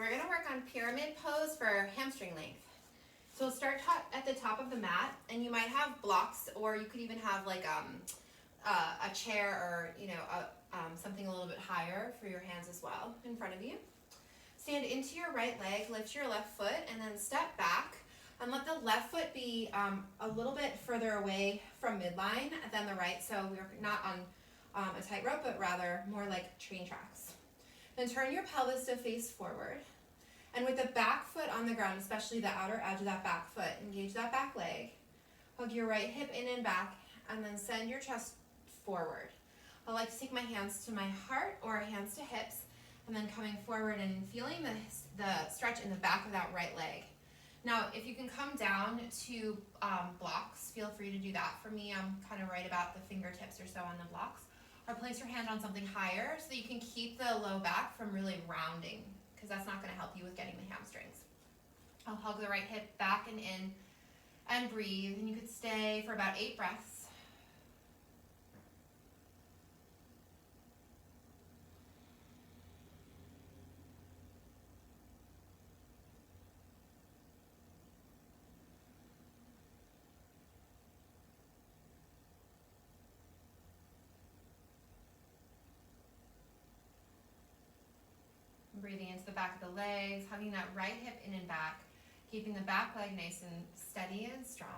we're gonna work on pyramid pose for hamstring length. So we'll start at the top of the mat, and you might have blocks, or you could even have like a chair, or something a little bit higher for your hands as well in front of you. Stand into your right leg, lift your left foot, and then step back, and let the left foot be a little bit further away from midline than the right, so we're not on a tightrope, but rather more like train tracks. Then turn your pelvis to face forward. And with the back foot on the ground, especially the outer edge of that back foot, engage that back leg. Hug your right hip in and back, and then send your chest forward. I like to take my hands to my heart or hands to hips, and then coming forward and feeling the stretch in the back of that right leg. Now, if you can come down to blocks, feel free to do that. For me, I'm kind of right about the fingertips or so on the blocks. Or place your hand on something higher so that you can keep the low back from really rounding, because that's not going to help you with getting the hamstrings. I'll hug the right hip back and in and breathe, and you could stay for about 8 breaths. Breathing into the back of the legs, hugging that right hip in and back, keeping the back leg nice and steady and strong.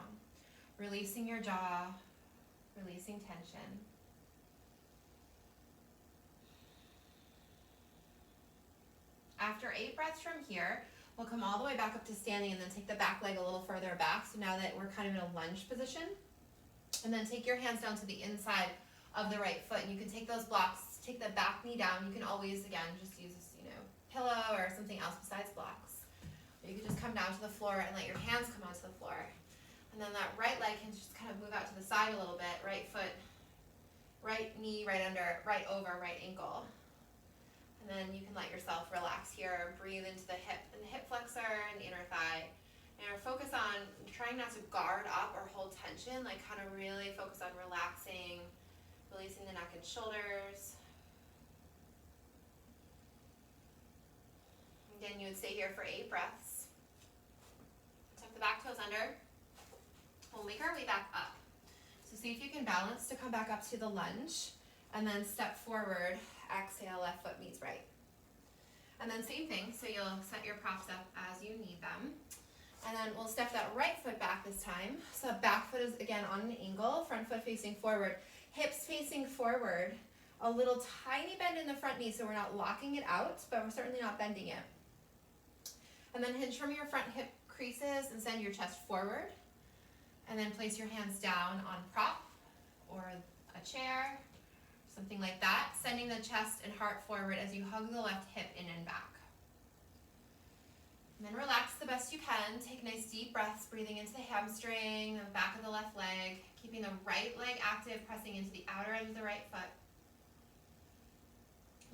Releasing your jaw, releasing tension. After 8 breaths from here, we'll come all the way back up to standing, and then take the back leg a little further back. So now that we're kind of in a lunge position, and then take your hands down to the inside of the right foot, and you can take those blocks, take the back knee down. You can always, again, just use pillow or something else besides blocks. Or you could just come down to the floor and let your hands come onto the floor. And then that right leg can just kind of move out to the side a little bit. Right foot, right knee, right under, right over, right ankle. And then you can let yourself relax here. Breathe into the hip and the hip flexor and the inner thigh. And focus on trying not to guard up or hold tension, like kind of really focus on relaxing, releasing the neck and shoulders. Again, you would stay here for 8 breaths. Tuck the back toes under. We'll make our way back up. So see if you can balance to come back up to the lunge, and then step forward, exhale, left foot meets right. And then same thing, so you'll set your props up as you need them. And then we'll step that right foot back this time. So back foot is again on an angle, front foot facing forward, hips facing forward, a little tiny bend in the front knee, so we're not locking it out, but we're certainly not bending it. And then hinge from your front hip creases and send your chest forward. And then place your hands down on prop or a chair, something like that, sending the chest and heart forward as you hug the left hip in and back. And then relax the best you can. Take nice deep breaths, breathing into the hamstring, the back of the left leg, keeping the right leg active, pressing into the outer edge of the right foot.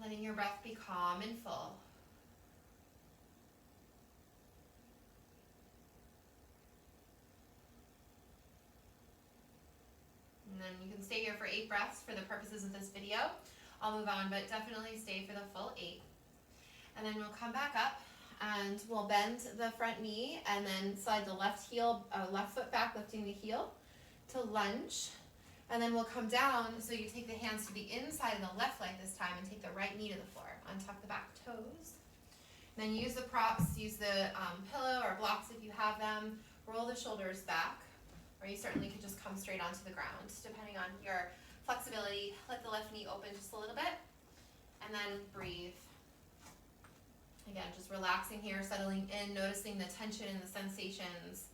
Letting your breath be calm and full. And then you can stay here for 8 breaths for the purposes of this video. I'll move on, but definitely stay for the full 8. And then we'll come back up and we'll bend the front knee and then slide the left foot back, lifting the heel to lunge. And then we'll come down, so you take the hands to the inside of the left leg this time and take the right knee to the floor. Untuck the back toes. And then use the props, use the pillow or blocks if you have them. Roll the shoulders back. Or you certainly could just come straight onto the ground, depending on your flexibility. Let the left knee open just a little bit, and then breathe. Again, just relaxing here, settling in, noticing the tension and the sensations.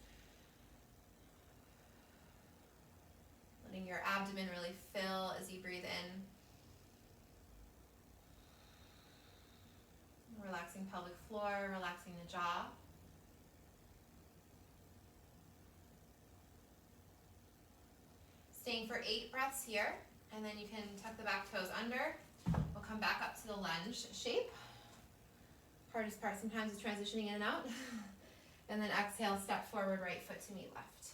Letting your abdomen really fill as you breathe in. Relaxing pelvic floor, relaxing the jaw. Staying for 8 breaths here, and then you can tuck the back toes under. We'll come back up to the lunge shape. Hardest part sometimes is transitioning in and out. And then exhale, step forward, right foot to meet left.